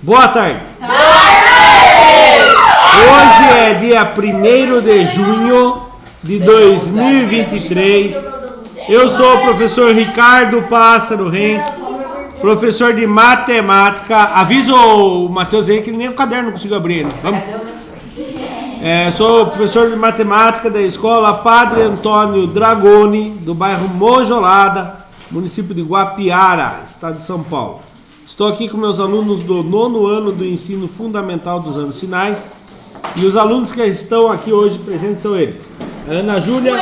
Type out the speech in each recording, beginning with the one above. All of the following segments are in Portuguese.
Boa tarde. Hoje é dia 1º de junho de 2023. Eu sou o professor Ricardo Pássaro Henk, professor de matemática. Avisa o Matheus aí que nem o caderno não conseguiu abrir. Vamos. Sou professor de matemática da escola Padre Antônio Dragoni, do bairro Monjolada, município de Guapiara, estado de São Paulo. Estou aqui com meus alunos do 9º ano do ensino fundamental dos anos finais. E os alunos que estão aqui hoje presentes são eles: a Ana Júlia,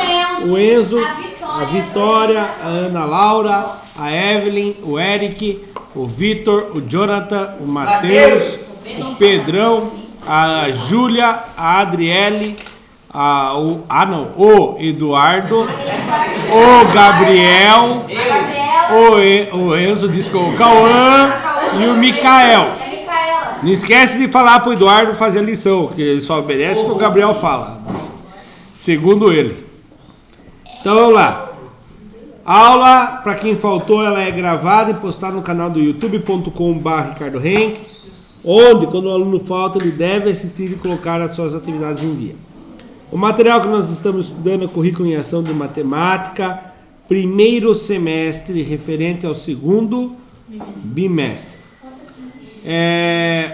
o Enzo, a Vitória, a Ana Laura, a Evelyn, o Eric, o Vitor, o Jonathan, o Matheus, o Pedrão, a Júlia, a Adriele, o Eduardo, o Gabriel, o Enzo, o Cauã e o Micael. Não esquece de falar pro Eduardo fazer a lição, que ele só obedece o que o Gabriel fala, segundo ele. Então vamos lá. Aula, para quem faltou, ela é gravada e postada no canal do youtube.com/ricardohenk, onde, quando o aluno falta, ele deve assistir e colocar as suas atividades em dia. O material que nós estamos estudando é Currículo em Ação de Matemática, primeiro semestre, referente ao segundo bimestre.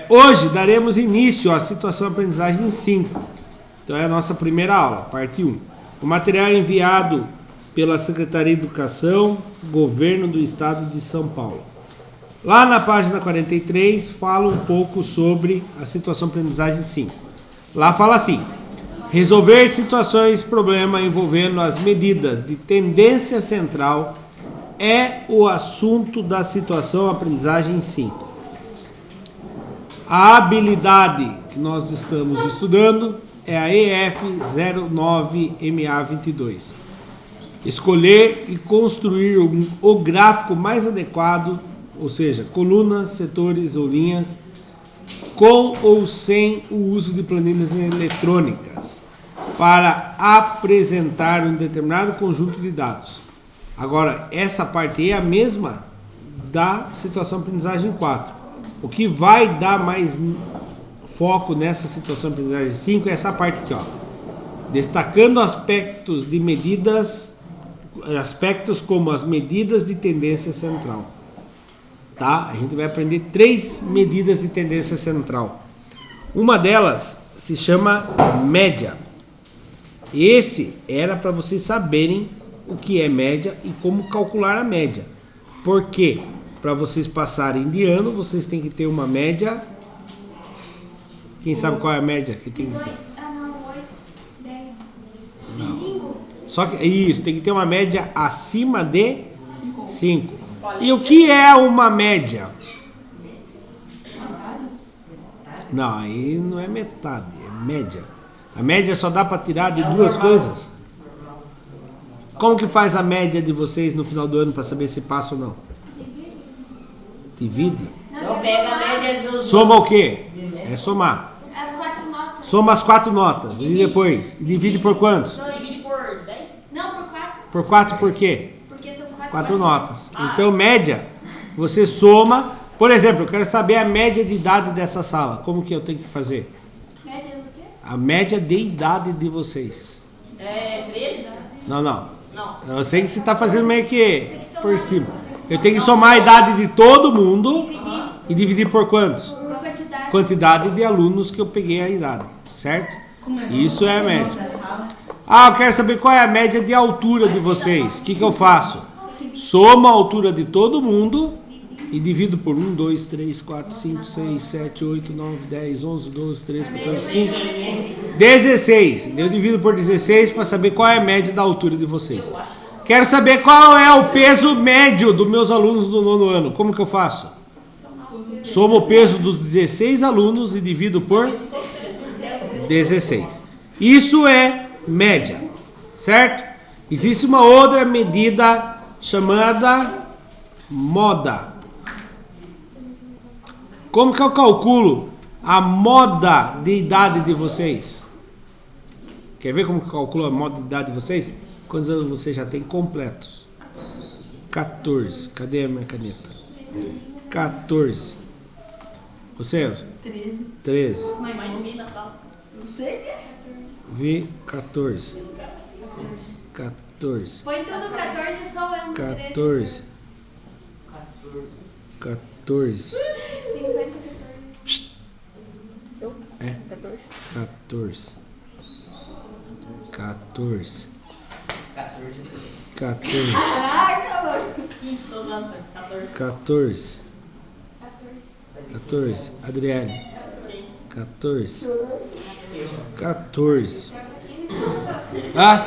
Hoje daremos início à situação aprendizagem 5. Então é a nossa primeira aula, parte 1. O material é enviado pela Secretaria de Educação, Governo do Estado de São Paulo. Lá na página 43 fala um pouco sobre a situação aprendizagem 5. Lá fala assim: resolver situações, problema envolvendo as medidas de tendência central é o assunto da situação aprendizagem 5. A habilidade que nós estamos estudando é a EF09MA22. Escolher e construir o gráfico mais adequado, ou seja, colunas, setores ou linhas, com ou sem o uso de planilhas eletrônicas, para apresentar um determinado conjunto de dados. Agora, essa parte aí é a mesma da situação aprendizagem 4. O que vai dar mais foco nessa situação aprendizagem 5 é essa parte aqui, ó. Destacando aspectos de medidas, aspectos como as medidas de tendência central. Tá? A gente vai aprender 3 medidas de tendência central. Uma delas se chama média. Esse era para vocês saberem o que é média e como calcular a média. Por quê? Para vocês passarem de ano, vocês têm que ter uma média. Quem sabe qual é a média que tem que ser? 8, 10, 5. Só que isso, tem que ter uma média acima de 5. E o que é uma média? Não, aí não é metade, é média. A média só dá para tirar de 2 coisas. Como que faz a média de vocês no final do ano para saber se passa ou não? Divide? Não, pega a média dos... Soma o quê? É somar. As 4 notas. Soma as 4 notas. E depois? E divide por quantos? Divide por 10? Não, por 4. Por 4 por quê? Porque são 4 notas. Então, média, você soma. Por exemplo, eu quero saber a média de idade dessa sala. Como que eu tenho que fazer? Média do quê? A média de idade de vocês. 13? Não. Eu sei que você está fazendo meio que por cima. Eu tenho que somar a idade de todo mundo e dividir por quantos? Por quantidade. Quantidade de alunos que eu peguei a idade, certo? Isso é a média. Eu quero saber qual é a média de altura de vocês. O que eu faço? Somo a altura de todo mundo e divido por 1, 2, 3, 4, 5, 6, 7, 8, 9, 10, 11, 12, 13, 14, 15, 16. Eu divido por 16 para saber qual é a média da altura de vocês. Quero saber qual é o peso médio dos meus alunos do 9º ano. Como que eu faço? Somo o peso dos 16 alunos e divido por 16. Isso é média, certo? Existe uma outra medida chamada moda. Como que eu calculo a moda de idade de vocês? Quer ver como que eu calculo a moda de idade de vocês? Quantos anos vocês já têm completos? 14. Cadê a minha caneta? 14. Você? 13. 13. Mãe, não vi na sala. Não sei que é. Vi 14. 14. Foi tudo 14, só eu. 14. 14. 50, 14. É. 14. 14. 14. Caraca, louco. 15, tô dando certo. 14. 14. 14. 14. Adriane. 14. 14. Ah?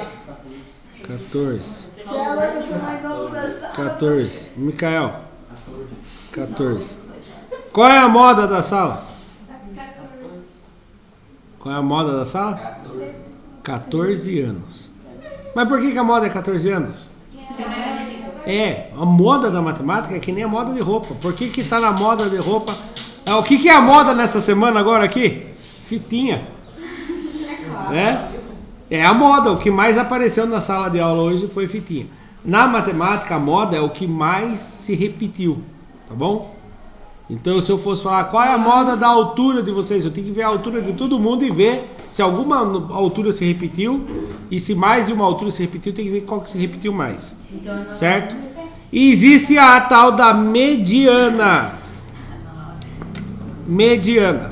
14. Você é louco, você mais novo da sala. 14. Micael. 14. Qual é a moda da sala? 14. Qual é a moda da sala? 14 anos. Mas por que a moda é 14 anos? É, a moda da matemática é que nem a moda de roupa. Por que tá na moda de roupa? O que é a moda nessa semana agora aqui? Fitinha. É a moda. O que mais apareceu na sala de aula hoje foi fitinha. Na matemática, a moda é o que mais se repetiu. Tá bom? Então, se eu fosse falar qual é a moda da altura de vocês, eu tenho que ver a altura de todo mundo e ver se alguma altura se repetiu. E se mais de uma altura se repetiu, tem que ver qual que se repetiu mais. Certo? E existe a tal da mediana. Mediana.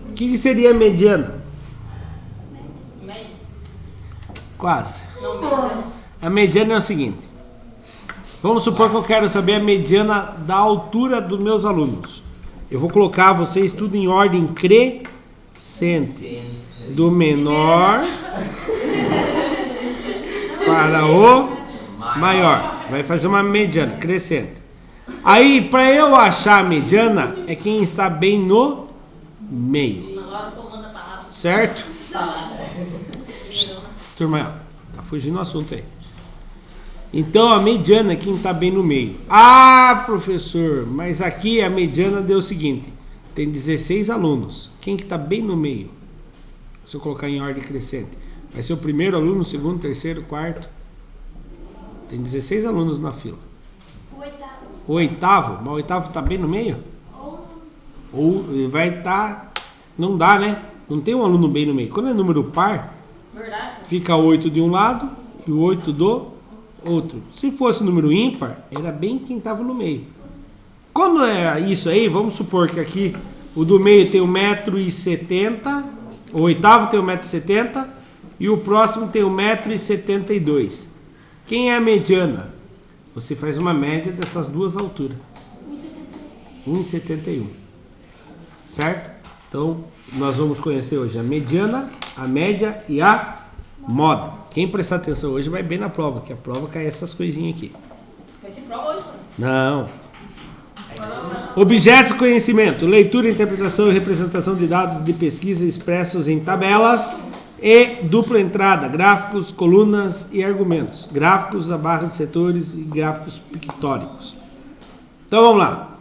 O que seria mediana? Médio? Quase. Não, médio. A mediana é o seguinte. Vamos supor que eu quero saber a mediana da altura dos meus alunos. Eu vou colocar vocês tudo em ordem crescente. Do menor para o maior. Vai fazer uma mediana crescente. Aí, para eu achar a mediana, é quem está bem no meio. Agora eu tô mandando a palavra. Certo? Turma, tá fugindo o assunto aí. Então, a mediana é quem está bem no meio. Ah, professor, mas aqui a mediana deu o seguinte. Tem 16 alunos. Quem que está bem no meio? Se eu colocar em ordem crescente. Vai ser o primeiro aluno, o segundo, terceiro, quarto. Tem 16 alunos na fila. O oitavo. O oitavo? Mas o oitavo está bem no meio? Ou ele vai estar... Não dá, né? Não tem um aluno bem no meio. Quando é número par, Verdade. fica 8 de um lado e o 8 do outro. Se fosse número ímpar, era bem quem estava no meio. Quando é isso aí, vamos supor que aqui o do meio tem 1,70 m, o oitavo tem 1,70 m e o próximo tem 1,72 m. Quem é a mediana? Você faz uma média dessas duas alturas. 1,71 m. Certo? Então, nós vamos conhecer hoje a mediana, a média e a moda. Quem prestar atenção hoje vai bem na prova, que a prova cai essas coisinhas aqui. Vai ter prova hoje, Não. Objetos de conhecimento, leitura, interpretação e representação de dados de pesquisa expressos em tabelas e dupla entrada, gráficos, colunas e argumentos, gráficos da barra de setores e gráficos pictóricos. Então vamos lá.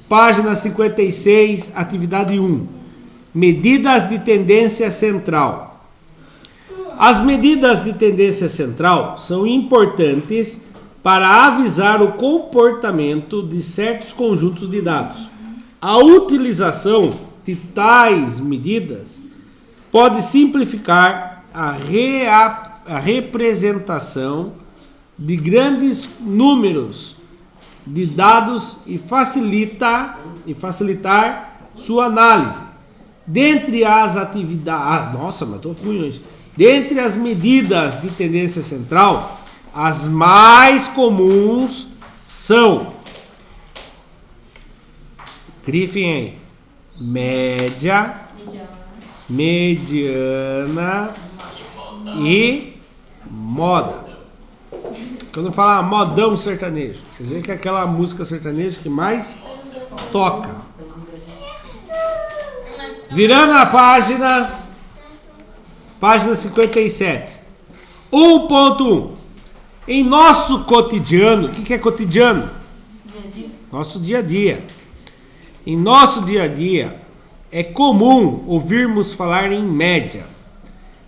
Página 56, atividade 1. Medidas de tendência central. As medidas de tendência central são importantes para avisar o comportamento de certos conjuntos de dados. A utilização de tais medidas pode simplificar a representação de grandes números de dados e facilitar sua análise. Dentre as atividades... nossa, mas estou ruim hoje. Dentre as medidas de tendência central, as mais comuns são, grifem aí, média, mediana e moda. Quando eu falar modão sertanejo, quer dizer que é aquela música sertaneja que mais toca. Virando a página 57. 1.1. Em nosso cotidiano, o que é cotidiano? Nosso dia a dia. Em nosso dia a dia, é comum ouvirmos falar em média.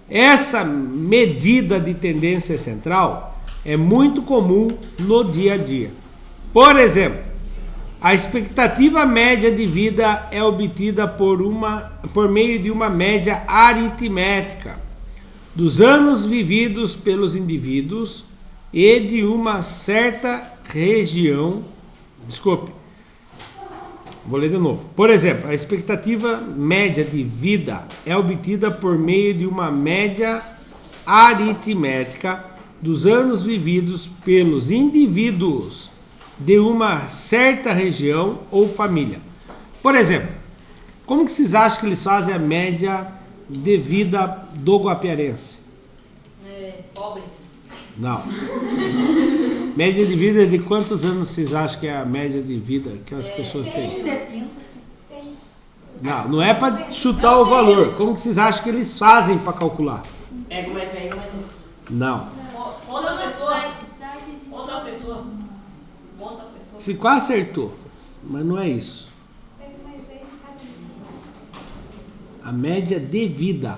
Essa medida de tendência central é muito comum no dia a dia. Por exemplo, A expectativa média de vida é obtida por meio de uma média aritmética dos anos vividos pelos indivíduos e de uma certa região. Desculpe, vou ler de novo. Por exemplo, a expectativa média de vida é obtida por meio de uma média aritmética dos anos vividos pelos indivíduos de uma certa região ou família. Por exemplo, como que vocês acham que eles fazem a média de vida do guapiarense? Pobre. Não. Média de vida de quantos anos vocês acham que é a média de vida que as pessoas têm? 70. Não, não é para chutar o valor. Como que vocês acham que eles fazem para calcular? Pega o mais velho, mais novo. Não. Outra pessoa. Outra pessoa. Você quase acertou, mas não é isso. A média de vida.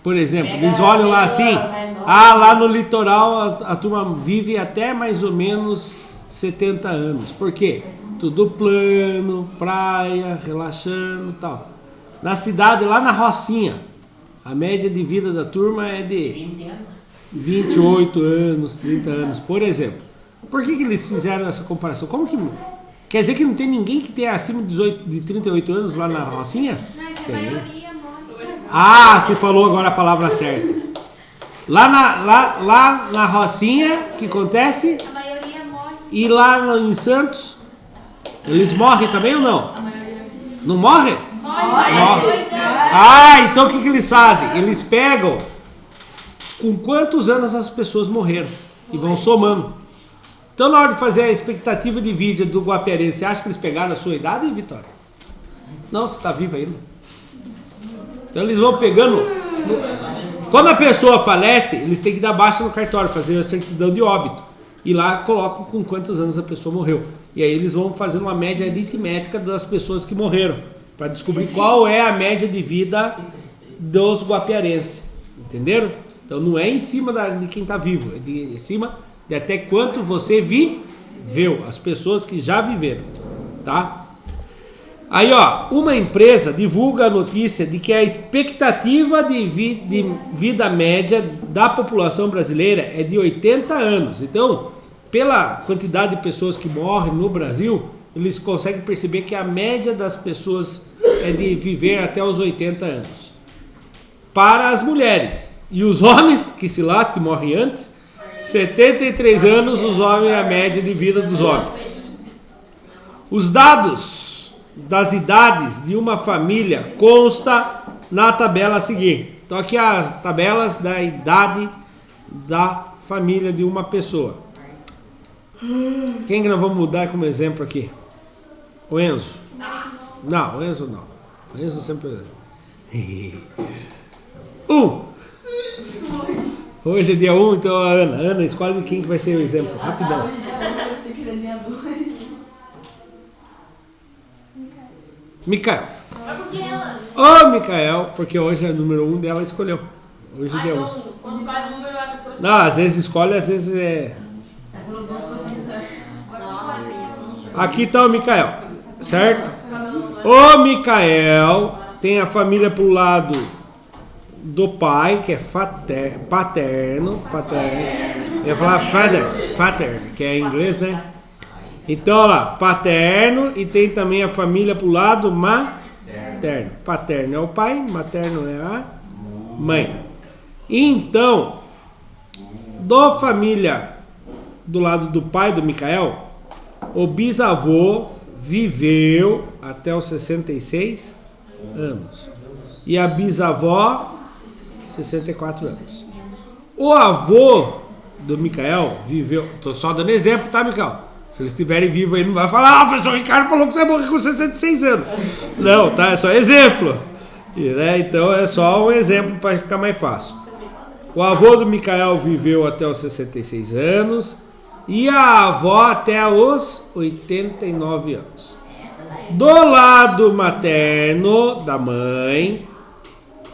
Por exemplo, Pega eles olham lá a assim, pessoa mais nova. lá no litoral a turma vive até mais ou menos 70 anos. Por quê? Tudo plano, praia, relaxando e tal. Na cidade, lá na Rocinha, a média de vida da turma é de 20 anos. 28 anos, 30 anos, por exemplo. Por que eles fizeram essa comparação? Como que... Quer dizer que não tem ninguém que tenha acima de 38 anos lá na Rocinha? Tem. Ah, você falou agora a palavra certa. Lá na Rocinha, o que acontece? A maioria morre. E lá em Santos, eles morrem também ou não? A maioria Não morrem? morre. Então o que eles fazem? Eles pegam com quantos anos as pessoas morreram e vão somando. Então, na hora de fazer a expectativa de vida do guapiarense, você acha que eles pegaram a sua idade, Vitória? Não, você está vivo ainda. Então, eles vão pegando... Quando a pessoa falece, eles têm que dar baixa no cartório, fazer a certidão de óbito. E lá colocam com quantos anos a pessoa morreu. E aí eles vão fazendo uma média aritmética das pessoas que morreram, para descobrir qual é a média de vida dos guapiarenses. Entenderam? Então, não é em cima de quem está vivo, é em cima... de até quanto você viveu, as pessoas que já viveram, tá? Aí, ó, uma empresa divulga a notícia de que a expectativa de vida média da população brasileira é de 80 anos. Então, pela quantidade de pessoas que morrem no Brasil, eles conseguem perceber que a média das pessoas é de viver até os 80 anos. Para as mulheres. E os homens, que se lascam, que morrem antes, 73 anos, os homens, a média de vida dos homens. Os dados das idades de uma família consta na tabela seguinte. Então aqui as tabelas da idade da família de uma pessoa. Quem que nós vamos mudar como exemplo aqui? O Enzo? Não, o Enzo não. O Enzo sempre... Hoje é dia 1, então a Ana escolhe quem que vai ser o exemplo, rapidão. Micael. Mas por que ela? Ô, Micael, porque hoje é o número 1 dela, escolheu. Hoje é dia 1. Então, quando faz o número, a pessoa Não, às vezes escolhe, às vezes é... Aqui está o Micael, certo? O Micael tem a família pro lado do pai, que é paterno. Eu ia falar father, que é em inglês, né? Então, olha lá, paterno, e tem também a família pro lado materno. Paterno é o pai, materno é a mãe. Então, do família do lado do pai do Micael, o bisavô viveu até os 66 anos. E a bisavó, 64 anos. O avô do Micael viveu... Tô só dando exemplo, tá, Micael? Se eles estiverem vivos aí, não vai falar: o professor Ricardo falou que você vai morrer com 66 anos. Não, tá? É só exemplo. E, né, então é só um exemplo para ficar mais fácil. O avô do Micael viveu até os 66 anos. E a avó até os 89 anos. Do lado materno da mãe,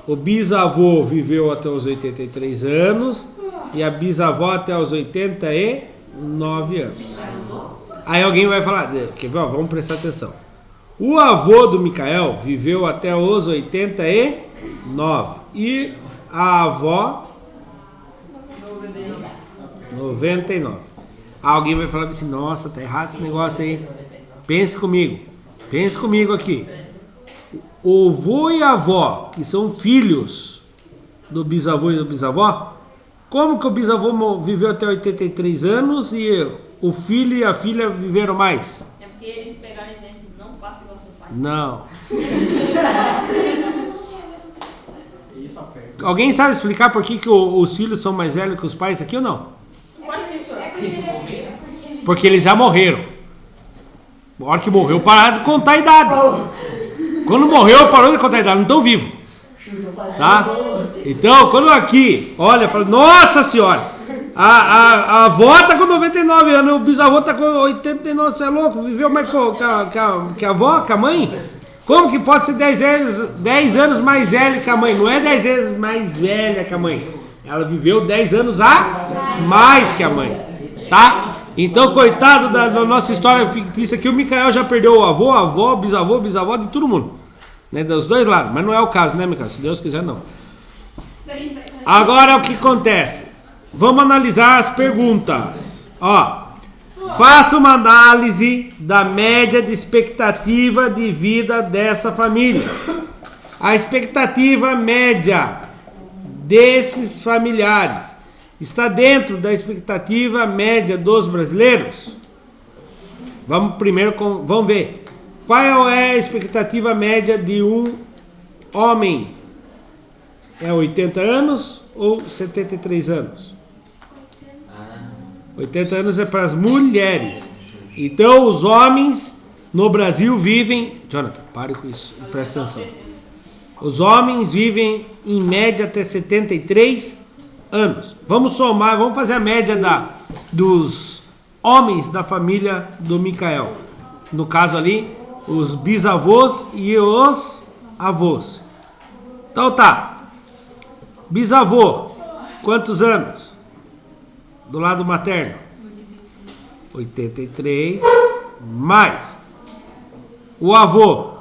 o bisavô viveu até os 83 anos e a bisavó até os 89 anos. Aí alguém vai falar, quer ver, ó, vamos prestar atenção. O avô do Micael viveu até os 89 e a avó 99. Alguém vai falar assim, nossa, tá errado esse negócio aí. Pense comigo aqui. O avô e a avó, que são filhos do bisavô e do bisavó, como que o bisavô viveu até 83 anos e o filho e a filha viveram mais? É porque eles pegaram exemplo, não faça igual seu pai. Não. Alguém sabe explicar por que os filhos são mais velhos que os pais aqui ou não? Quanto tempo, senhor? Porque eles já morreram. Na hora que morreu, pararam de contar a idade. Quando morreu, parou de contar a idade, não estão vivos. Tá? Então, quando aqui, olha, fala, nossa senhora, a avó tá com 99 anos, o bisavô tá com 89, você é louco? Viveu mais que a avó, que a mãe? Como que pode ser 10 anos mais velha que a mãe? Não é 10 anos mais velha que a mãe. Ela viveu 10 anos a mais que a mãe. Tá? Então, coitado da nossa história fictícia aqui, o Micael já perdeu o avô, a avó, bisavô, bisavó, de todo mundo. Né? Dos dois lados. Mas não é o caso, né, Micael? Se Deus quiser, não. Agora, o que acontece? Vamos analisar as perguntas. Ó, faça uma análise da média de expectativa de vida dessa família. A expectativa média desses familiares está dentro da expectativa média dos brasileiros? Vamos ver. Qual é a expectativa média de um homem? É 80 anos ou 73 anos? 80 anos é para as mulheres. Então os homens no Brasil vivem... Jonathan, pare com isso, presta atenção. Os homens vivem em média até 73 anos. Vamos somar, vamos fazer a média dos homens da família do Micael. No caso ali, os bisavôs e os avós. Então tá. Bisavô, quantos anos? Do lado materno? 83 mais. O avô?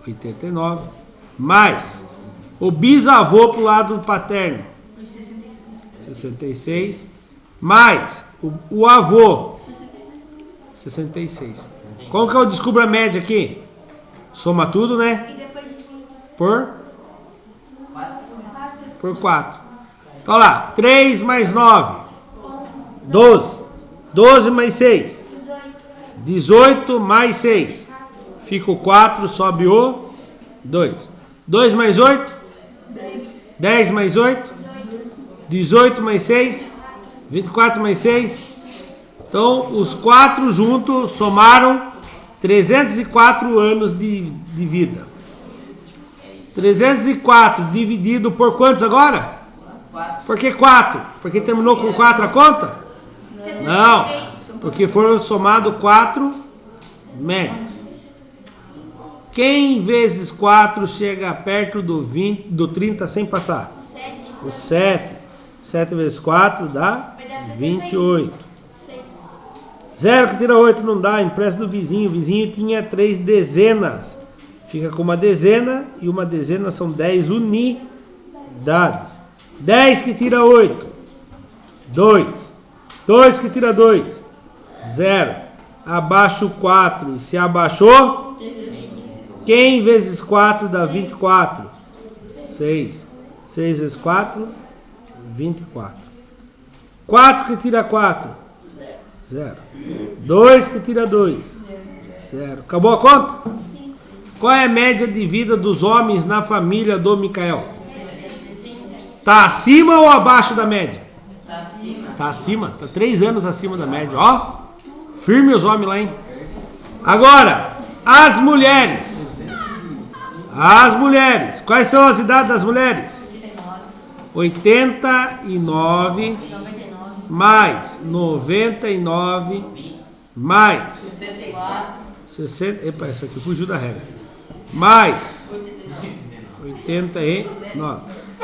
89 mais. O bisavô pro lado paterno? 66 mais. O avô? 66. Como que eu descubro a média aqui? Soma tudo, né? E depois de Por 4. Então lá, 3 mais 9, 12. 12 mais 6, 18 mais 6. Fica o 4, sobe o 2. 2 mais 8, 10 mais 8, 18 mais 6, 24 mais 6. Então, os 4 juntos somaram 304 anos de vida. 304 dividido por quantos agora? Por que 4? Porque terminou com 4 a conta? Não, porque foram somados 4 médias. Quem vezes 4 chega perto do 30 sem passar? O 7. 7 vezes 4 dá 28. 0 que tira 8 não dá, empresta do vizinho. O vizinho tinha 3 dezenas. Fica com uma dezena, e uma dezena são 10 unidades. 10 que tira 8, 2. 2 que tira 2, 0. Abaixo 4, e se abaixou, quem vezes 4 dá 24? 6. 6 vezes 4, 24. 4 que tira 4, 0. 2 que tira 2, 0. Acabou a conta? Qual é a média de vida dos homens na família do Micael? Está acima ou abaixo da média? Está acima. Está 3 anos acima da média. Ó, firme os homens lá, hein? Agora, as mulheres. As mulheres. Quais são as idades das mulheres? 89 mais 99 mais 60. Epa, essa aqui fugiu da regra. Mais 89.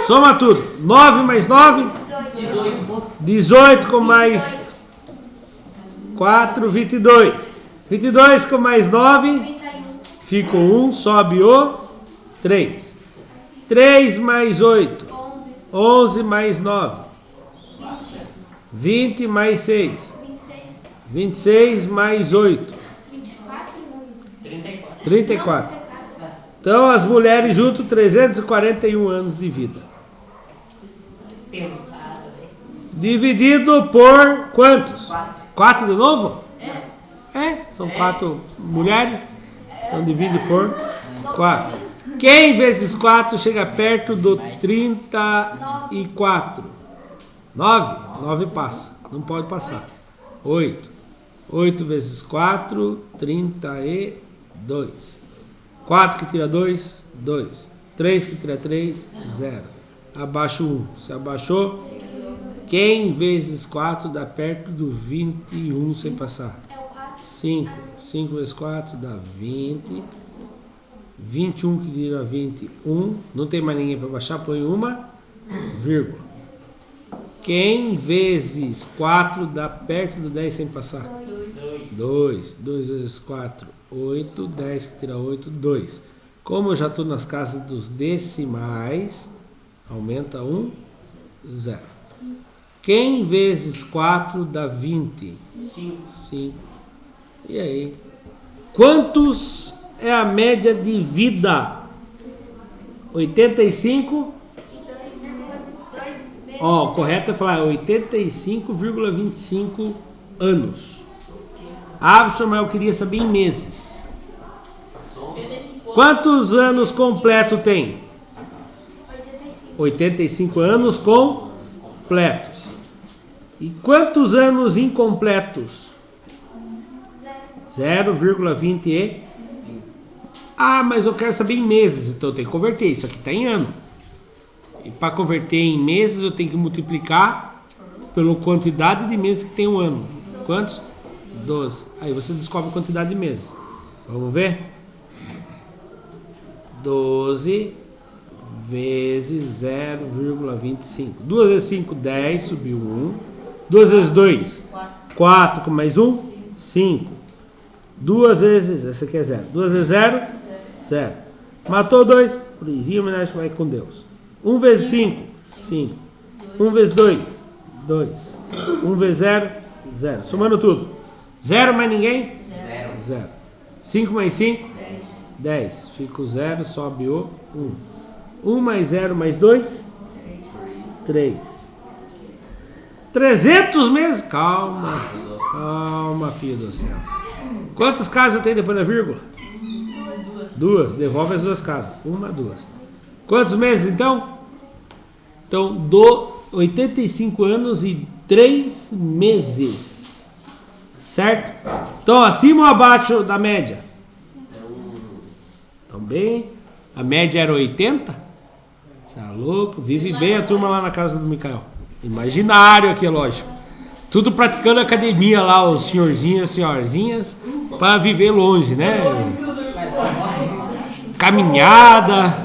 Soma tudo. 9 mais 9? 18 com mais 4, 22. 22 com mais 9, 31. fica o 1, sobe o 3. 3 mais 8, 11. 11 mais 9, 20 mais 6, 26. 26 mais 8, 24. 34. 34. Então as mulheres junto 341 anos de vida. Tempo. Dividido por quantos? 4 de novo? São 4 mulheres. Então divide por 4. Quem vezes 4 chega perto do 34? 9? 9 passa. Não pode passar. 8. 8 vezes 4, 32. 4 que tira 2, 2. 3 que tira 3, 0. Abaixo 1. Se abaixou, quem vezes 4 dá perto do 21 sem passar? É o 4. 5. 5 vezes 4 dá 20. 21 que tira 21. Não tem mais ninguém para baixar, põe uma vírgula. Quem vezes 4 dá perto do 10 sem passar? 2. 2 vezes 4, 8. 10 que tira 8, 2. Como eu já estou nas casas dos decimais, aumenta 1, 0. Quem vezes 4 dá 20? 5. E aí? Quantos é a média de vida? 85? Ó, o correto é falar 85,25 anos. Ah, professor, mas eu queria saber em meses. 85 Quantos anos completo tem? 85 anos completos. E quantos anos incompletos? 0,20. Ah, mas eu quero saber em meses, então eu tenho que converter. Isso aqui está em ano. E para converter em meses eu tenho que multiplicar pela quantidade de meses que tem um ano. Quantos? 12. Aí você descobre a quantidade de meses. Vamos ver? 12 vezes 0,25. 2 vezes 5, 10, subiu 1. 2 vezes 2, 4 com mais 1, 5. 2 vezes, essa aqui é 0. 2 vezes 0, 0. Matou 2, purizinho, homenagem vai com Deus. 1 vezes 5, 5. 1 vezes 2, 2. 1 vezes 0, 0. Somando tudo. 0 mais ninguém? 0. 5 mais 5? 10. Fica o 0, sobe o 1. 1 mais 0 mais 2? 3. 300 meses? Calma. Calma, filho do céu. Quantas casas eu tenho depois da vírgula? 2. Devolve as 2 casas. 1, 2. Quantos meses então? Então, 85 anos e 3 meses. Certo? Então, acima ou abaixo da média? Também. A média era 80? Você é louco? Vive bem a turma lá na casa do Micael. Imaginário aqui, é lógico. Tudo praticando academia lá, os senhorzinhos e as senhorzinhas, para viver longe, né? Caminhada,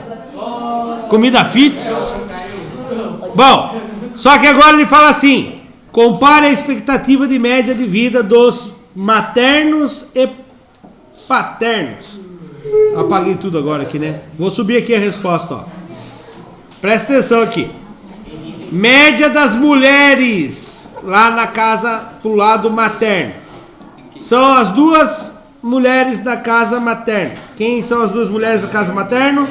comida fitness. Bom, só que agora ele fala assim: compare a expectativa de média de vida dos maternos e paternos. Apaguei tudo agora aqui, né? Vou subir aqui a resposta, ó. Presta atenção aqui. Média das mulheres lá na casa pro lado materno. São as 2 mulheres da casa materna. Quem são as 2 mulheres da casa materna?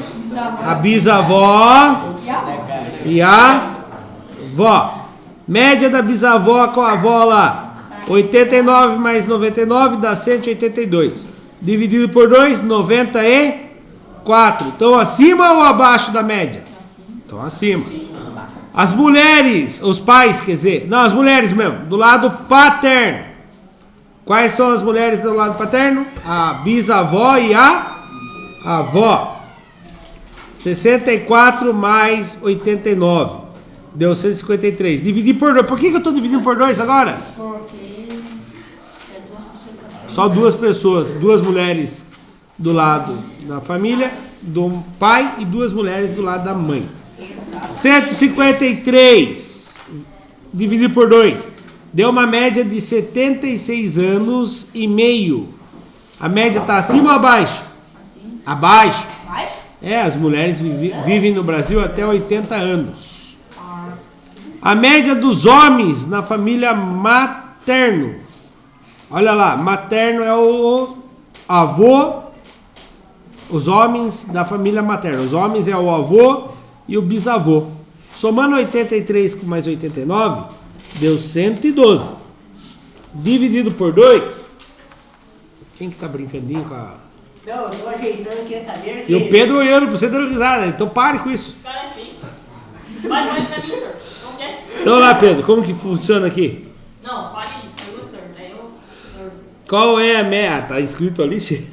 A bisavó e a vó. Média da bisavó com a avó lá. 89 mais 99 dá 182. Dividido por 2, 94. Então acima ou abaixo da média? Então acima. As mulheres, os pais, quer dizer, não, as mulheres mesmo, do lado paterno. Quais são as mulheres do lado paterno? A bisavó e a avó. 64 mais 89. Deu 153. Dividir por 2. Por que eu estou dividindo por 2 agora? Só 2 pessoas, 2 mulheres do lado da família, do pai, e 2 mulheres do lado da mãe. 153 dividido por 2 deu uma média de 76 anos e meio. A média está acima ou abaixo? Abaixo. Baixo? As mulheres vivem no Brasil até 80 anos. A média dos homens na família materno. Olha lá, materno é o avô. Os homens da família materna. Os homens é o avô e o bisavô. Somando 83 com mais 89, deu 112. Dividido por 2. Quem que tá brincandinho com a... Não, eu tô ajeitando aqui a cadeira. E o Pedro olhando pra você dando risada. Então pare com isso. O cara é feio. Vai pra mim, senhor. Não quer? Então lá, Pedro, como que funciona aqui? Não, fale. Pergunta, senhor. Daí eu... Qual é a média? Tá escrito ali, Che?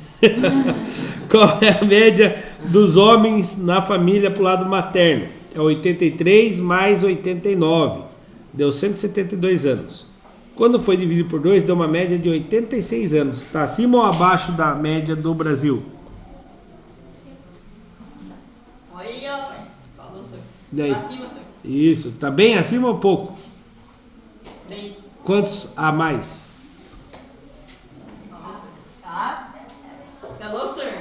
Qual é a média dos homens na família pro lado materno? É 83 mais 89. Deu 172 anos. Quando foi dividido por 2, deu uma média de 86 anos. Está acima ou abaixo da média do Brasil? Olha, pai. Falou, senhor. Daí. Pra cima, senhor. Isso. Está bem acima ou pouco? Bem. Quantos a mais? Tá? Você é louco, senhor?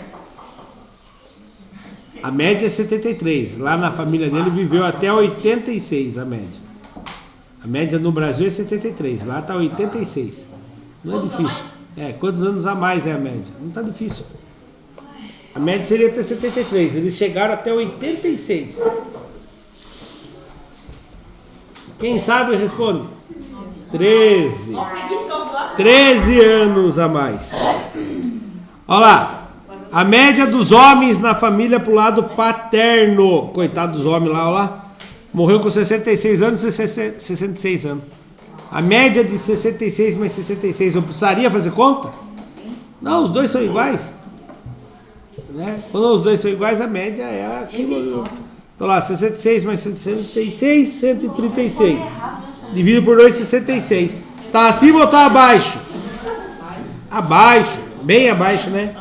A média é 73. Lá na família dele viveu até 86 a média. A média no Brasil é 73. Lá está 86. Não é difícil. Quantos anos a mais é a média? Não está difícil. A média seria até 73. Eles chegaram até 86. Quem sabe responde. 13. 13 anos a mais. Olha lá. A média dos homens na família pro lado paterno. Coitado dos homens lá, olha lá. Morreu com 66 anos e 66 anos. A média de 66 mais 66, eu precisaria fazer conta? Não, os dois são iguais. Né? Quando os dois são iguais, a média é aquilo. Então lá, 66 mais 166, 136. Dividido por 2, 66. Está acima ou está abaixo? Abaixo. Bem abaixo, né?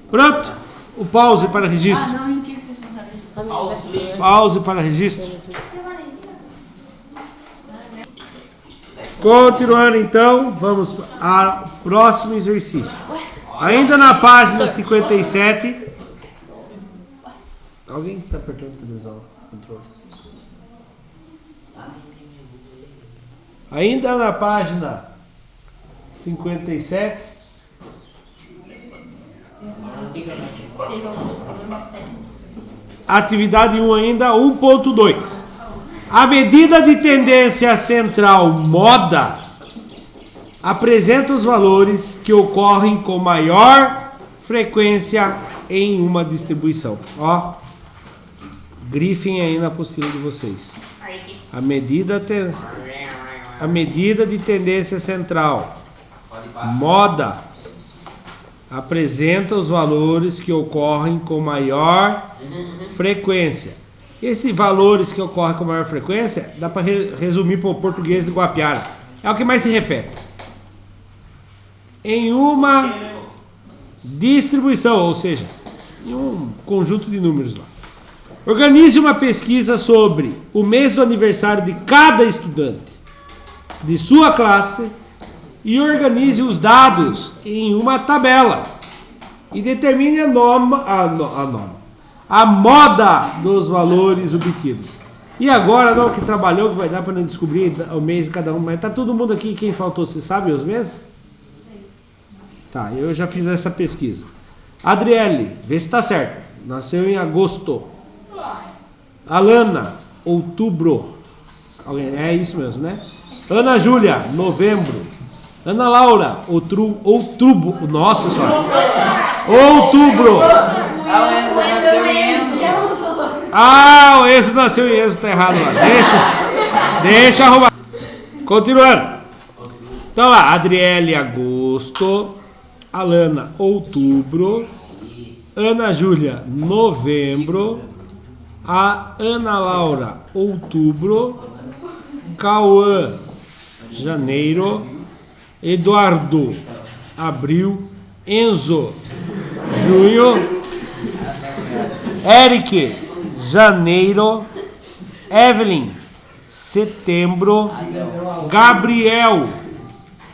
Pronto? O pause para registro. Ah, não, mentira que vocês pensaram isso. Pause para registro. Continuando então, vamos ao próximo exercício. Ainda na página 57. Alguém está apertando a televisão? Ainda na página 57. Teve alguns problemas técnicos. Atividade 1 ainda, 1.2. A medida de tendência central moda apresenta os valores que ocorrem com maior frequência em uma distribuição. Ó, grifem aí na apostila de vocês. A medida de tendência central moda apresenta os valores que ocorrem com maior frequência. Esses valores que ocorrem com maior frequência dá para resumir para o português de Guapiara. É o que mais se repete. Em uma distribuição, ou seja, em um conjunto de números lá. Organize uma pesquisa sobre o mês do aniversário de cada estudante de sua classe e organize os dados em uma tabela e determine a moda dos valores obtidos. E agora, não, que trabalhou, que vai dar para não descobrir o mês de cada um, mas tá todo mundo aqui, quem faltou, você sabe os meses? Tá, eu já fiz essa pesquisa. Adriele, vê se tá certo. Nasceu em agosto. Alana, outubro. É isso mesmo, né? Ana Júlia, novembro. Ana Laura, outubro. Nossa senhora. Outubro. Ah, o Enzo nasceu em Enzo, tá errado lá. Deixa arrumar. Continuando. Então lá, Adriele, agosto. Alana, outubro. Ana Júlia, novembro. A Ana Laura, outubro. Cauã, janeiro. Eduardo, abril. Enzo, junho. Eric, janeiro. Evelyn, setembro. Gabriel,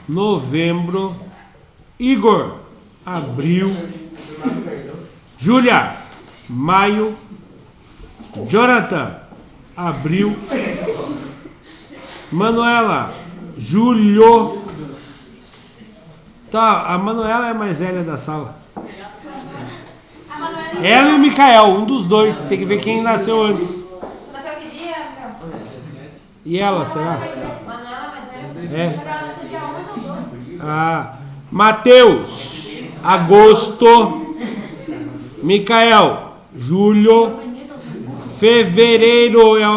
novembro. Igor, abril. Júlia, maio. Jonathan, abril. Manuela, julho. Tá, a Manuela é a mais velha da sala. Ela e o Micael, um dos dois. Tem que ver quem nasceu antes. Você nasceu que dia, meu? E ela, será? Manuela, mais velha. É. Ela nasceu dia 11 ou 12. Ah, Mateus, agosto. Micael, julho. Fevereiro é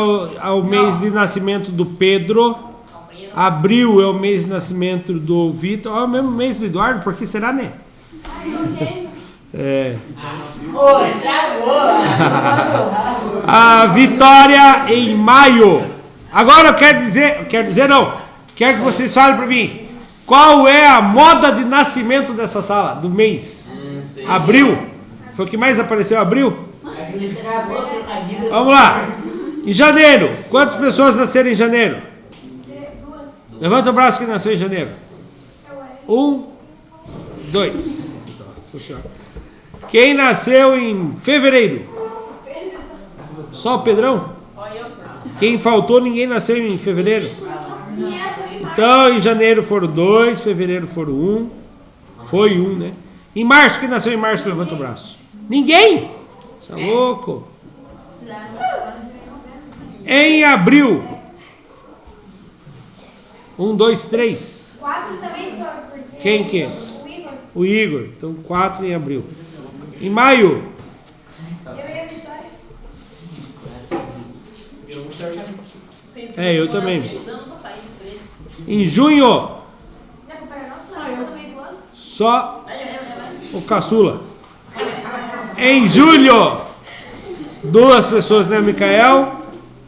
o mês de nascimento do Pedro. Abril é o mês de nascimento do Vitor. É o mesmo mês do Eduardo, por que será, né? É. Ô, estragou. A Vitória em maio. Agora eu quero dizer não. Quero que vocês falem para mim. Qual é a moda de nascimento dessa sala, do mês? Abril. Foi o que mais apareceu, abril? A Ju estragou o trocadilho. Vamos lá. Em janeiro. Quantas pessoas nasceram em janeiro? Levanta o braço que nasceu em janeiro. 1, 2. Nossa Senhora. Quem nasceu em fevereiro? Só o Pedrão? Só eu, senhor. Quem faltou, ninguém nasceu em fevereiro. Então, em janeiro foram 2, fevereiro foram 1. Foi 1, né? Em março, quem nasceu em março, levanta o braço. Ninguém? Você é louco? Em abril. 1, 2, 3. 4 também, senhor, porque... Quem que é? O Igor. O Igor. Então, 4 em abril. Em maio. Eu e a Vitória. É, eu também. Pensando pra sair do treino. Em junho. Não é culpa nossa, eu no meio do ano. Só o caçula. Em julho. 2 pessoas, né? Micael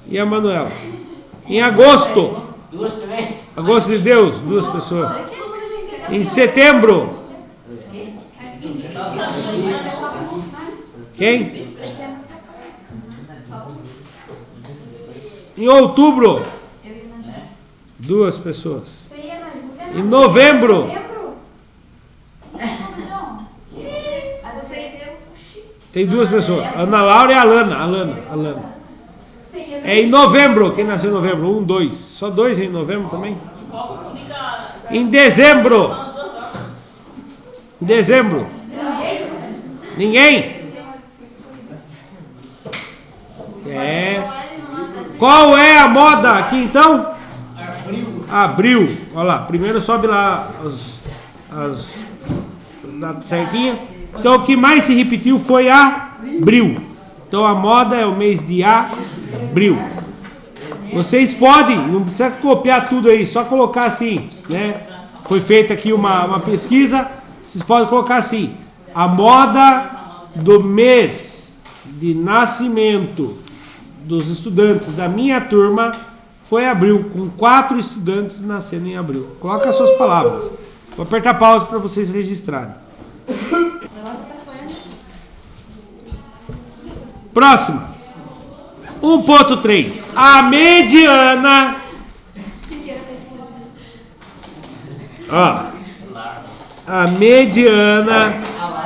e a Manuela. Em agosto. 2 também. Agosto de Deus, 2 pessoas. Em setembro. Quem? Em outubro. 2 pessoas. Em novembro. Tem 2 pessoas. Ana Laura e a Alana. É em novembro. Quem nasceu em novembro? 1, 2. Só 2 em novembro também? Em dezembro. Em dezembro. Ninguém? É. Qual é a moda aqui então? Abril. Olha lá. Primeiro sobe lá as datas certinhas. Então o que mais se repetiu foi abril. Então a moda é o mês de abril. Vocês podem, não precisa copiar tudo aí, só colocar assim, né? Foi feita aqui uma pesquisa, vocês podem colocar assim: a moda do mês de nascimento dos estudantes da minha turma foi abril, com 4 estudantes nascendo em abril. Coloca as suas palavras. Vou apertar pausa para vocês registrarem. Próxima. 1.3. A mediana. Ó. A mediana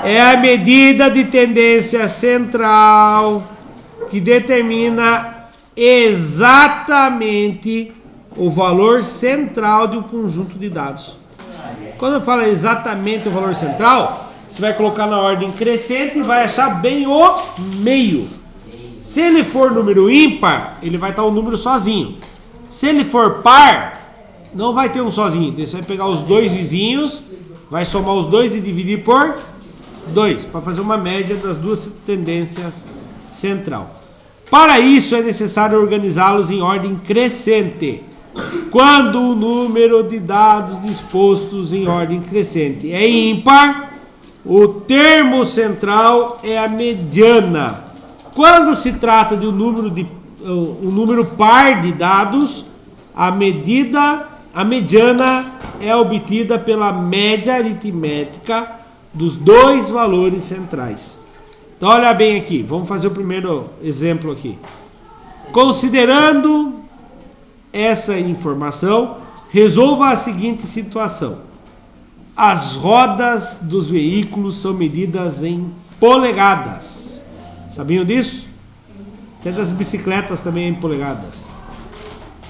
é a medida de tendência central que determina exatamente o valor central de um conjunto de dados. Quando eu falo exatamente o valor central, você vai colocar na ordem crescente e vai achar bem o meio. Se ele for número ímpar, ele vai estar um número sozinho. Se ele for par, não vai ter um sozinho. Então você vai pegar os 2 vizinhos, vai somar os 2 e dividir por 2, para fazer uma média das 2 tendências central. Para isso é necessário organizá-los em ordem crescente. Quando o número de dados dispostos em ordem crescente é ímpar, o termo central é a mediana. Quando se trata de um número par de dados, a mediana é obtida pela média aritmética dos 2 valores centrais. Então olha bem aqui, vamos fazer o primeiro exemplo aqui. Considerando essa informação, resolva a seguinte situação. As rodas dos veículos são medidas em polegadas. Sabiam disso? Até das bicicletas também em polegadas.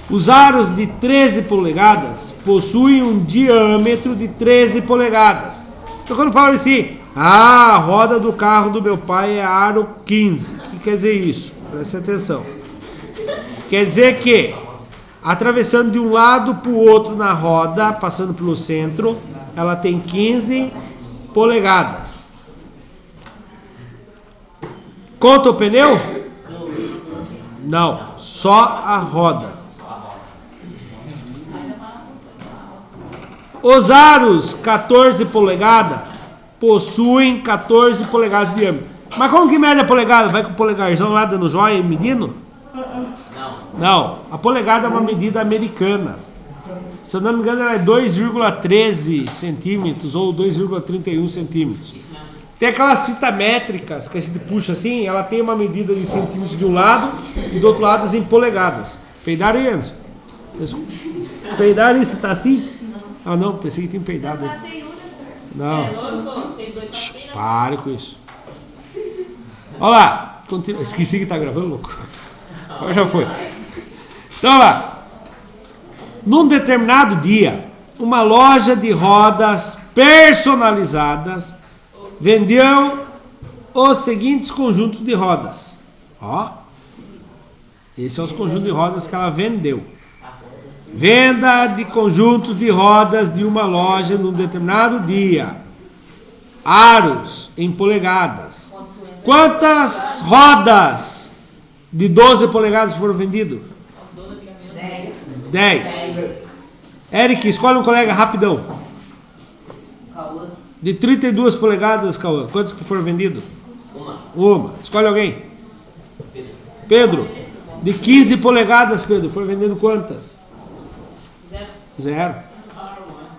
Os aros de 13 polegadas possuem um diâmetro de 13 polegadas. Então quando fala assim, a roda do carro do meu pai é aro 15. O que quer dizer isso? Preste atenção. Quer dizer que, atravessando de um lado para o outro na roda, passando pelo centro, ela tem 15 polegadas. Conta o pneu? Não, só a roda. Os aros 14 polegadas possuem 14 polegadas de diâmetro. Mas como que mede a polegada? Vai com o polegarzão lá dando joia e medindo? Não, a polegada é uma medida americana. Se eu não me engano, ela é 2,13 centímetros ou 2,31 centímetros. Tem aquelas fitas métricas que a gente puxa assim, ela tem uma medida de centímetros de um lado e do outro lado em polegadas. Peidaram aí, Anderson? Peidaram isso, tá assim? Ah, não, pensei que tinha peidado aí. Tá feiura, senhor. Não. É louco, vocês dois estão assim, né? Pare com isso. Olha lá. Continua. Esqueci que tá gravando, louco. Agora já foi. Então, olha lá. Num determinado dia, uma loja de rodas personalizadas vendeu os seguintes conjuntos de rodas. Ó. Esses são os conjuntos de rodas que ela vendeu. Venda de conjuntos de rodas de uma loja num determinado dia. Aros em polegadas. Quantas rodas de 12 polegadas foram vendidas? 10. Eric, escolhe um colega rapidão. Cauã. De 32 polegadas, Cauã, quantos que foram vendidos? Uma. Escolhe alguém. Pedro. De 15 polegadas, Pedro, foram vendidas quantas? 0.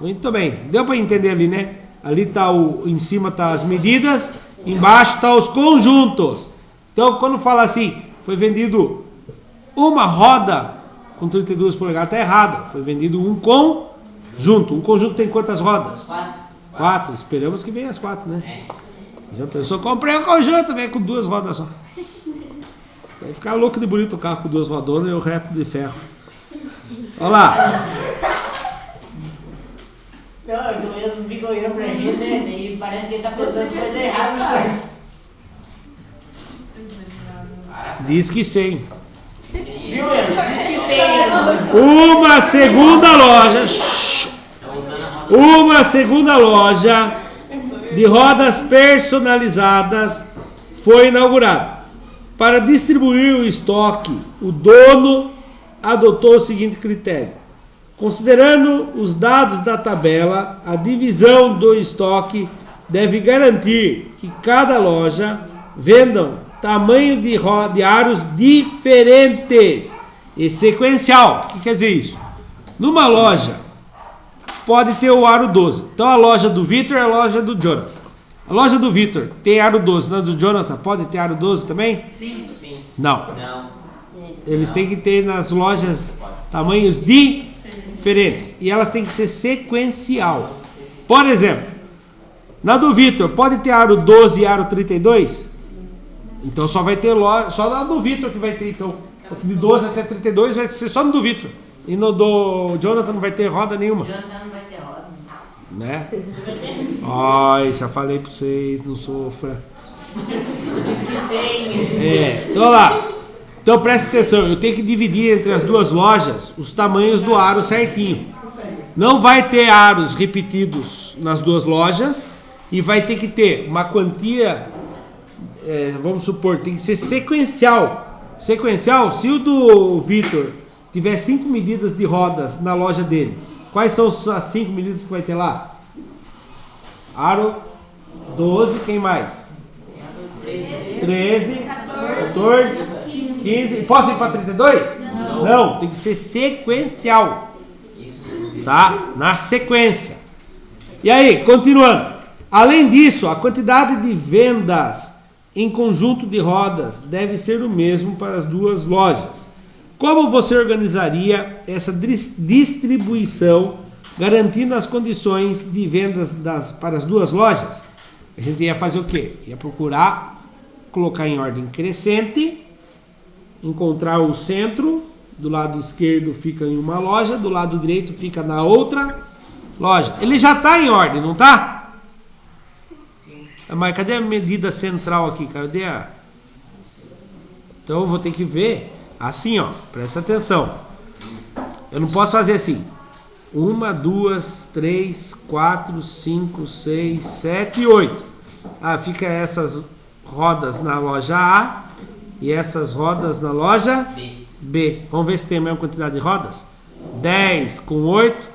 Muito bem. Deu para entender ali, né? Ali tá em cima tá as medidas, embaixo tá os conjuntos. Então, quando fala assim, foi vendido uma roda com 32 polegadas, tá errado. Foi vendido um conjunto. Um conjunto tem quantas rodas? 4. Esperamos que venha as 4, né? Já pensou, comprei um conjunto, vem com 2 rodas só. Vai ficar louco de bonito o carro com 2 rodonas e o reto de ferro. Olha lá. Não, eu não fico olhando pra gente, né? E parece que ele tá pensando coisa errada, senhor. Diz que 100. Viu, meu? Diz que sim. Uma segunda loja. Uma segunda loja de rodas personalizadas foi inaugurada. Para distribuir o estoque, o dono adotou o seguinte critério. Considerando os dados da tabela, a divisão do estoque deve garantir que cada loja venda tamanho de aros diferentes e sequencial. O que quer dizer isso? Numa loja pode ter o aro 12. Então a loja do Vitor é a loja do Jonathan. A loja do Vitor tem aro 12, na do Jonathan pode ter aro 12 também? Sim. Não. Não. Eles têm que ter nas lojas tamanhos diferentes. E elas têm que ser sequencial. Por exemplo, na do Vitor, pode ter aro 12 e aro 32? Então só vai ter loja, só na do Vitor que vai ter, então. Porque de 12 até 32 vai ser só no do Vitor. E no do Jonathan não vai ter roda nenhuma. Jonathan não vai ter roda. Né? Ai, já falei pra vocês, não sofra. Diz que sim. Então lá. Então presta atenção, eu tenho que dividir entre as duas lojas os tamanhos do aro certinho. Não vai ter aros repetidos nas duas lojas e vai ter que ter uma quantia, vamos supor, tem que ser sequencial. Sequencial, se o do Vitor tiver 5 medidas de rodas na loja dele, quais são as 5 medidas que vai ter lá? Aro 12, quem mais? 13, 14, 15. Posso ir para 32? Não, tem que ser sequencial. Tá? Na sequência. E aí, continuando. Além disso, a quantidade de vendas em conjunto de rodas deve ser o mesmo para as duas lojas. Como você organizaria essa distribuição, garantindo as condições de vendas para as duas lojas? A gente ia fazer o quê? Ia procurar colocar em ordem crescente, encontrar o centro, do lado esquerdo fica em uma loja, do lado direito fica na outra loja. Ele já está em ordem, não está? Sim. Mas cadê a medida central aqui? Cadê a... Então eu vou ter que ver assim, ó, presta atenção. Eu não posso fazer assim. 1, 2, 3, 4, 5, 6, 7 e 8. Ah, fica essas rodas na loja A e essas rodas na loja B. Vamos ver se tem a mesma quantidade de rodas. 10 com 8.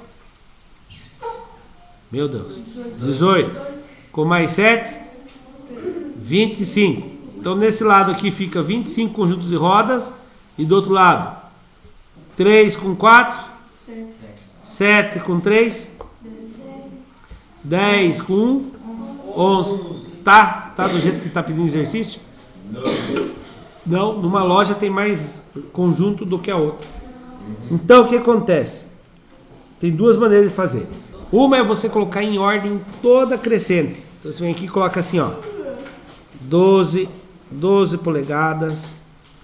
Meu Deus. 18. Com mais 7. 25. Então nesse lado aqui fica 25 conjuntos de rodas. E do outro lado 3 com 4. 7 com 3. 10 com 1. 11. Tá do jeito que está pedindo exercício? Não, numa loja tem mais conjunto do que a outra. Então o que acontece? Tem duas maneiras de fazer. Uma é você colocar em ordem toda crescente. Então você vem aqui e coloca assim, ó. 12 polegadas.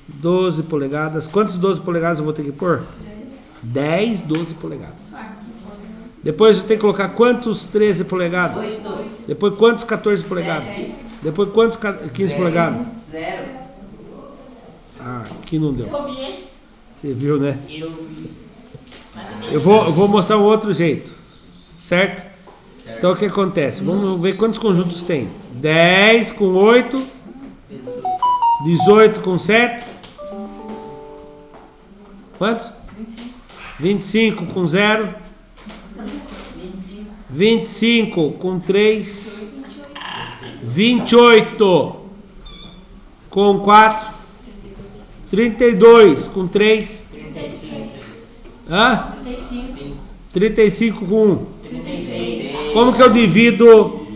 12 polegadas. Quantos 12 polegadas eu vou ter que pôr? 10, 12 polegadas. Depois eu tenho que colocar quantos 13 polegadas? Depois quantos 14 polegadas? Depois quantos 15 polegadas? 0. Ah, aqui não deu. Eu vi, hein? Você viu, né? Eu vi. Eu vou mostrar um outro jeito. Certo? Então o que acontece? Vamos ver quantos conjuntos tem. 10 com 8. 18 com 7. Quantos? 25 com 0. 25 com 3. 28 com 4. 32 com 3. 35 com 1. Como que eu divido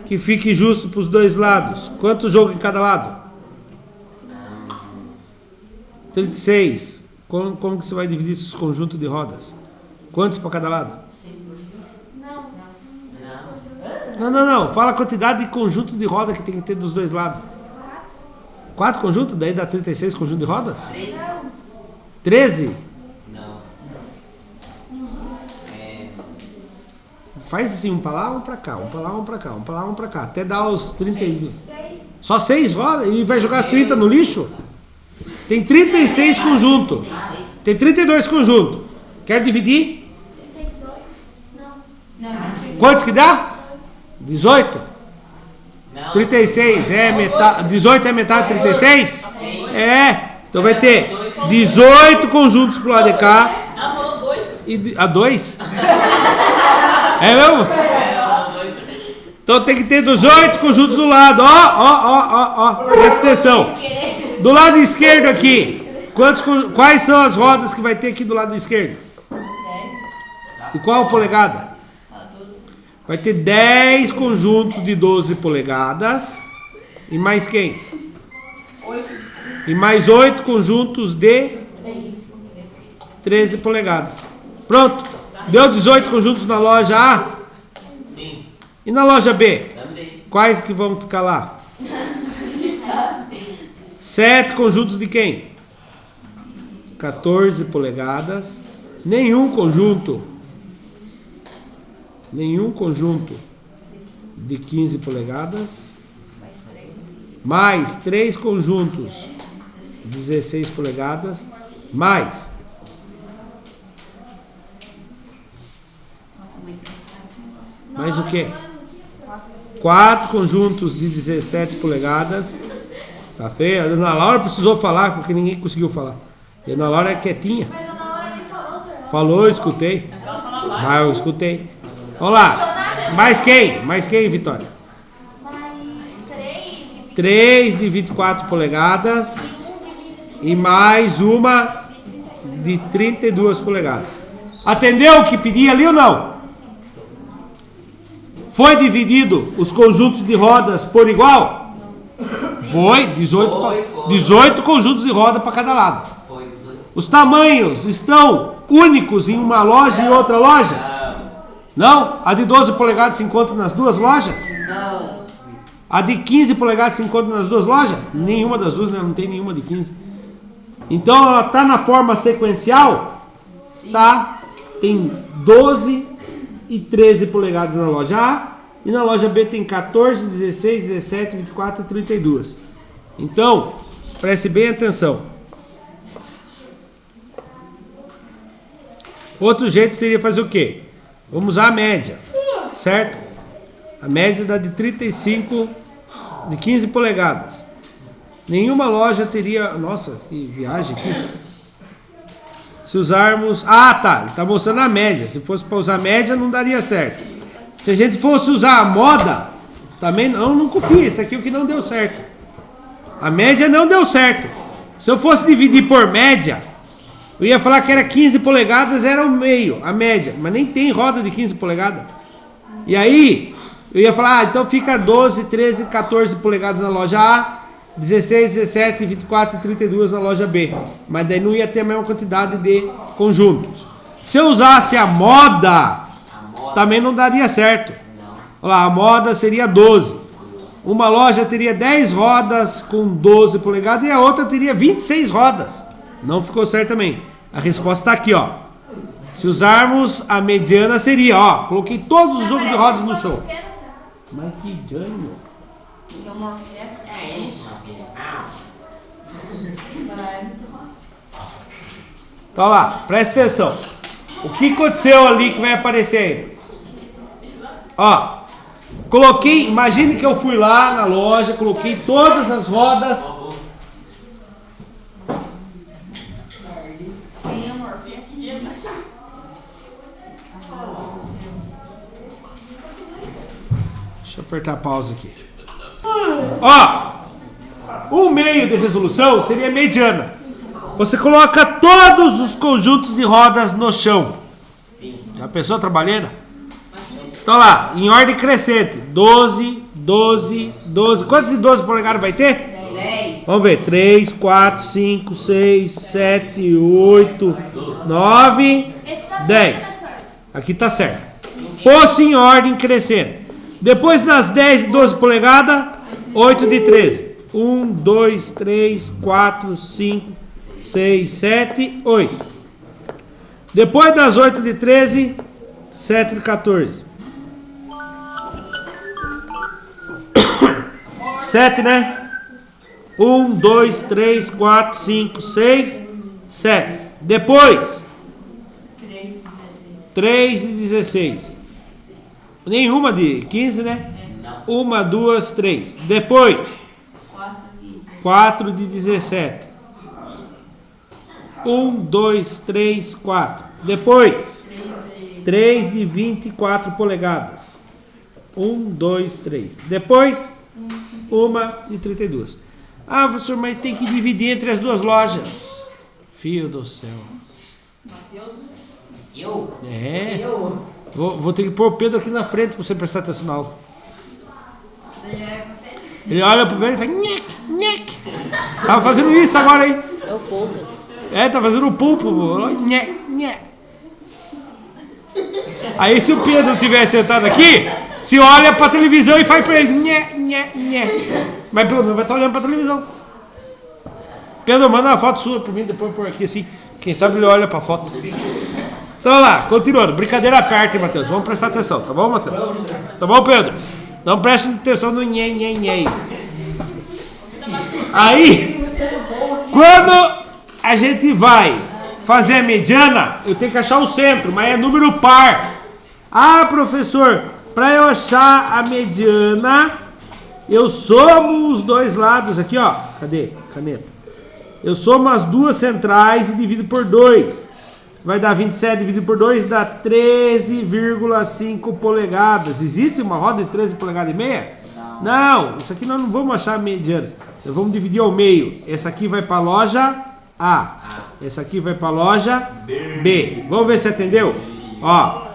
que fique justo para os dois lados? Quanto jogo em cada lado? 36. Como que você vai dividir esses conjuntos de rodas? Quantos para cada lado? Não. Fala a quantidade de conjunto de roda que tem que ter dos dois lados. 4 conjuntos? Daí dá 36 conjuntos de rodas? 13? Não. Faz assim, um para lá, um para cá, um para lá, um para cá, um para lá, um para cá. Até dar os 30. Só 6 rodas? E vai jogar as 30 no lixo? Tem 36 conjuntos. Tem 32 conjuntos. Quer dividir? 32? Não. Quantos que dá? 18? Não. 36 é metade. 18 é metade de 36? É. Então vai ter 18 conjuntos pro lado de cá. Ela falou 2. E a 2? É mesmo? Então tem que ter 18 conjuntos do lado. Ó. Presta atenção. Do lado esquerdo aqui. Quais são as rodas que vai ter aqui do lado esquerdo? De qual polegada? Vai ter 10 conjuntos de 12 polegadas. E mais quem? 8. E mais 8 conjuntos de 13 polegadas. Pronto. Deu 18 conjuntos na loja A? Sim. E na loja B? Também. Quais que vão ficar lá? 7 conjuntos de quem? 14 polegadas. Nenhum conjunto de 15 polegadas. Mais 3 conjuntos 16 polegadas. Mais o quê? 4 conjuntos de 17 polegadas. Tá feio? A Ana Laura precisou falar porque ninguém conseguiu falar. E a Ana Laura é quietinha. Mas a Ana Laura nem falou, senhor. Falou, eu escutei. Mas eu escutei. Vamos lá. Mais quem, Vitória? Mais 3 3 de 24 polegadas. E mais uma de 32 polegadas. Atendeu o que pedi ali ou não? Foi dividido os conjuntos de rodas por igual? Foi, 18 conjuntos de roda para cada lado. Foi 18. Os tamanhos estão únicos em uma loja e outra loja? Não. A de 12 polegadas se encontra nas duas lojas? Não. A de 15 polegadas se encontra nas duas lojas? Nenhuma das duas, né? Não tem nenhuma de 15. Então ela está na forma sequencial? Tá. Tem 12 e 13 polegadas na loja A. E na loja B tem 14, 16, 17, 24 e 32. Então, preste bem atenção. Outro jeito seria fazer o quê? Vamos usar a média, certo? A média dá de 35, de 15 polegadas. Nenhuma loja teria... Nossa, que viagem aqui. Se usarmos... Ah, tá. Ele está mostrando a média. Se fosse para usar a média, não daria certo. Se a gente fosse usar a moda, também não copia. Esse aqui é o que não deu certo. A média não deu certo. Se eu fosse dividir por média, eu ia falar que era 15 polegadas, era o meio, a média. Mas nem tem roda de 15 polegadas. E aí, eu ia falar, então fica 12, 13, 14 polegadas na loja A, 16, 17, 24 e 32 na loja B. Mas daí não ia ter a mesma quantidade de conjuntos. Se eu usasse a moda, também não daria certo. Olha lá, a moda seria 12. Uma loja teria 10 rodas com 12 polegadas e a outra teria 26 rodas. Não ficou certo também. A resposta está aqui, ó. Se usarmos a mediana seria, ó. Coloquei todos os jogos de rodas no show. Mas que gênio. É isso. Então lá, presta atenção. O que aconteceu ali que vai aparecer aí? Ó, coloquei, imagine que eu fui lá na loja, coloquei todas as rodas. Deixa eu apertar a pausa aqui. Ó, o meio de resolução seria mediana. Você coloca todos os conjuntos de rodas no chão. Já pensou trabalheira? Então lá, em ordem crescente. 12, 12, 12. Quantos de 12 polegadas vai ter? 10. Vamos ver. 3, 4, 5, 6, 7, 8, 9, 10. Aqui tá certo. Posto em ordem crescente. Depois das 10 e 12 polegadas, 8 de 13. 1, 2, 3, 4, 5, 6, 7, 8. Depois das 8 de 13, 7 de 14. 7, né? 1, 2, 3, 4, 5, 6, 7. Depois, 3 de 16. Nenhuma de 15, né? 1, 2, 3. Depois, 4 de 17. 1, 2, 3, 4. Depois, 3 de 24 polegadas. 1, 2, 3. Depois, 1 de 32. Ah, professor, mas tem que dividir entre as duas lojas. Filho do céu. Eu? É. Eu? Vou ter que pôr o Pedro aqui na frente para você prestar atenção na aula. Ele olha pro Pedro e fala... Nhec, nhec. Tava fazendo isso agora, hein? É o ponto. É, tá fazendo o pulpo. Nhec, nhec. Aí se o Pedro estiver sentado aqui, se olha pra televisão e faz pra ele... Nhec, nhec, nhec. Mas pelo menos vai estar olhando pra televisão. Pedro, manda uma foto sua pra mim, depois por aqui assim. Quem sabe ele olha pra foto. Então lá, continuando. Brincadeira aperta, hein, Matheus? Vamos prestar atenção, tá bom, Matheus? Tá bom, Pedro? Não preste atenção no nhê, nhê, nhê. Aí, quando a gente vai fazer a mediana, eu tenho que achar o centro, mas é número par. Ah, professor, para eu achar a mediana, eu somo os dois lados aqui, ó. Cadê? Caneta. Eu somo as duas centrais e divido por 2. Vai dar 27 dividido por 2, dá 13,5 polegadas. Existe uma roda de 13 polegadas e meia? Não, isso aqui nós não vamos achar a mediana. Nós vamos dividir ao meio. Essa aqui vai para a loja A. Essa aqui vai para a loja B. Vamos ver se atendeu? Ó,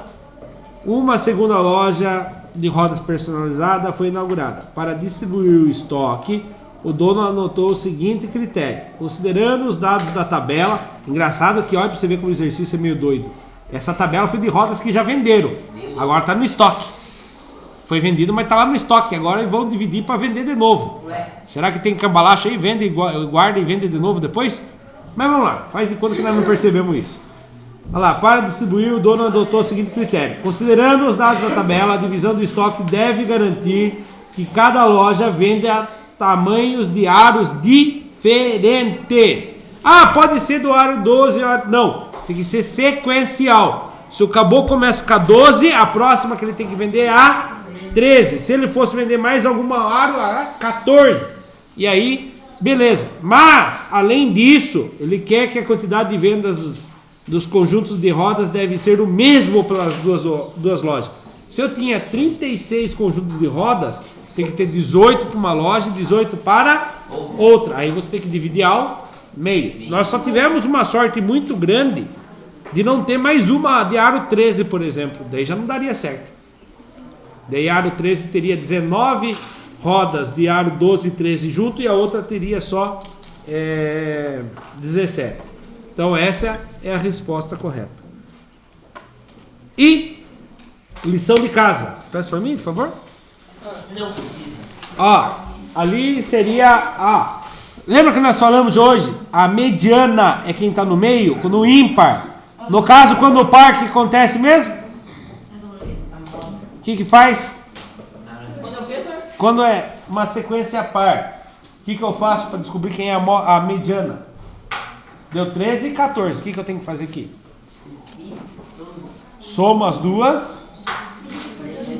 uma segunda loja de rodas personalizada foi inaugurada. Para distribuir o estoque, o dono anotou o seguinte critério: considerando os dados da tabela, engraçado que olha para você ver como o exercício é meio doido. Essa tabela foi de rodas que já venderam, agora está no estoque. Foi vendido, mas está lá no estoque, agora vão dividir para vender de novo. Será que tem cambalacho aí, vende, guarda e vende de novo depois? Mas vamos lá, faz de conta que nós não percebemos isso. Olha lá, para distribuir, o dono adotou o seguinte critério: considerando os dados da tabela, a divisão do estoque deve garantir que cada loja venda tamanhos de aros diferentes. Ah, pode ser do aro 12, não, tem que ser sequencial. Se o caboclo começa com a 12, a próxima que ele tem que vender é a 13. Se ele fosse vender mais alguma aro, a 14. E aí, beleza. Mas, além disso, ele quer que a quantidade de vendas dos conjuntos de rodas deve ser o mesmo para as duas lojas. Se eu tinha 36 conjuntos de rodas, tem que ter 18 para uma loja e 18 para outra. Aí você tem que dividir ao meio. Nós só tivemos uma sorte muito grande de não ter mais uma de aro 13, por exemplo. Daí já não daria certo. Daí aro 13 teria 19 rodas de aro 12 e 13 junto e a outra teria só 17. Então essa é a resposta correta. E lição de casa. Presta para mim, por favor. Não precisa. Ó, ali seria lembra que nós falamos hoje? A mediana é quem está no meio, no ímpar. No caso, quando o par, o que acontece mesmo? O que faz? Quando é o quê, senhor? Quando é uma sequência par, o que eu faço para descobrir quem é a mediana? Deu 13 e 14. O que eu tenho que fazer aqui? Soma as duas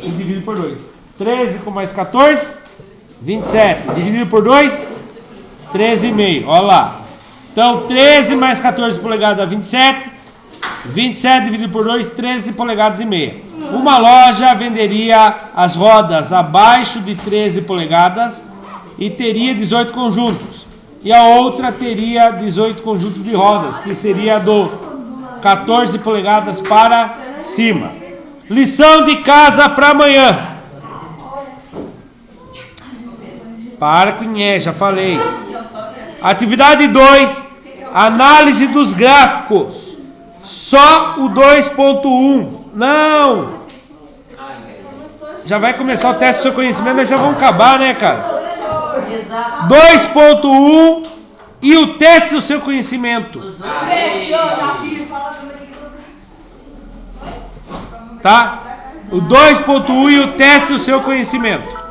e divido por 2. 13 com mais 14, 27. Dividido por 2, 13,5. Olha lá. Então, 13 mais 14 polegadas dá 27. 27 dividido por 2, 13 polegadas e meia. Uma loja venderia as rodas abaixo de 13 polegadas e teria 18 conjuntos. E a outra teria 18 conjuntos de rodas, que seria do 14 polegadas para cima. Lição de casa para amanhã. Para com já falei. Atividade 2, análise dos gráficos. Só o 2.1. Não! Já vai começar o teste do seu conhecimento, nós já vamos acabar, né, cara? 2.1 e o teste do seu conhecimento. Tá? O 2.1 e o teste do seu conhecimento.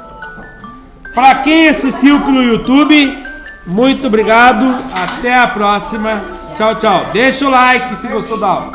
Para quem assistiu pelo YouTube, muito obrigado. Até a próxima. Tchau, tchau. Deixa o like se gostou da aula.